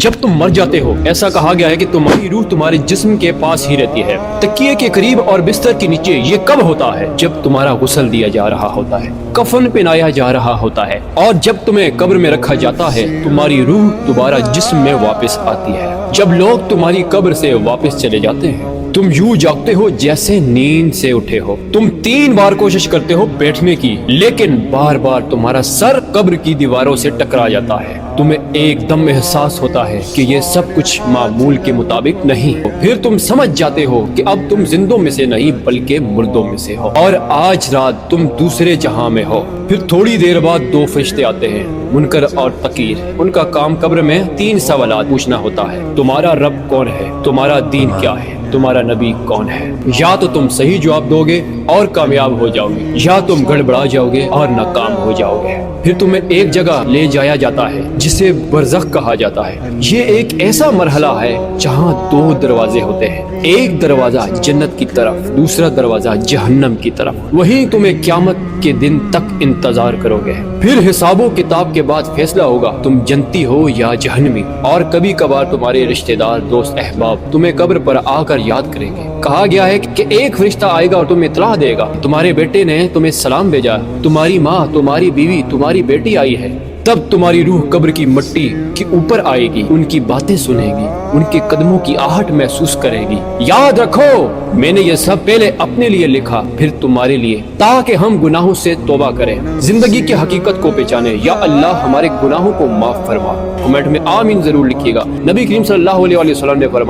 جب تم مر جاتے ہو ایسا کہا گیا ہے کہ تمہاری روح تمہارے جسم کے پاس ہی رہتی ہے۔ تکیے کے قریب اور بستر کے نیچے یہ کب ہوتا ہے؟ جب تمہارا غسل دیا جا رہا ہوتا ہے، کفن پہنایا جا رہا ہوتا ہے، اور جب تمہیں قبر میں رکھا جاتا ہے تمہاری روح دوبارہ جسم میں واپس آتی ہے۔ جب لوگ تمہاری قبر سے واپس چلے جاتے ہیں تم یوں جاگتے ہو جیسے نیند سے اٹھے ہو۔ تم 3 بار کوشش کرتے ہو بیٹھنے کی، لیکن بار بار تمہارا سر قبر کی دیواروں سے ٹکرا جاتا ہے۔ تمہیں ایک دم احساس ہوتا ہے کہ یہ سب کچھ معمول کے مطابق نہیں۔ پھر تم سمجھ جاتے ہو کہ اب تم زندوں میں سے نہیں بلکہ مردوں میں سے ہو، اور آج رات تم دوسرے جہاں میں ہو۔ پھر تھوڑی دیر بعد 2 فرشتے آتے ہیں، منکر اور نکیر۔ ان کا کام قبر میں 3 سوالات پوچھنا ہوتا ہے۔ تمہارا رب کون ہے؟ تمہارا دین کیا ہے؟ تمہارا نبی کون ہے؟ یا تو تم صحیح جواب دو گے اور کامیاب ہو جاؤ گے، یا تم گڑبڑا جاؤ گے اور ناکام ہو جاؤ گے۔ پھر تمہیں ایک جگہ لے جایا جاتا ہے جسے برزخ کہا جاتا ہے۔ یہ ایک ایسا مرحلہ ہے جہاں 2 دروازے ہوتے ہیں، ایک دروازہ جنت کی طرف، دوسرا دروازہ جہنم کی طرف۔ وہیں تمہیں قیامت کے دن تک انتظار کرو گے۔ پھر حساب و کتاب کے بعد فیصلہ ہوگا تم جنتی ہو یا جہنمی۔ اور کبھی کبھار تمہارے رشتہ دار، دوست، احباب تمہیں قبر پر آ کر یاد کریں گے۔ کہا گیا ہے کہ ایک فرشتہ آئے گا اور تمہیں اطلاع دے گا تمہارے بیٹے نے تمہیں سلام بھیجا، تمہاری ماں، تمہاری بیوی، تمہاری بیٹی آئی ہے۔ تب تمہاری روح قبر کی مٹی کے اوپر آئے گی، ان کی باتیں سنے گی، ان کے قدموں کی آہٹ محسوس کرے گی۔ یاد رکھو میں نے یہ سب پہلے اپنے لیے لکھا، پھر تمہارے لیے، تاکہ ہم گناہوں سے توبہ کریں، زندگی کی حقیقت کو پہچانیں۔ یا اللہ ہمارے گناہوں کو معاف فرما۔ کمنٹ میں آمین ضرور لکھیے گا۔ نبی کریم صلی اللہ علیہ وسلم نے فرمایا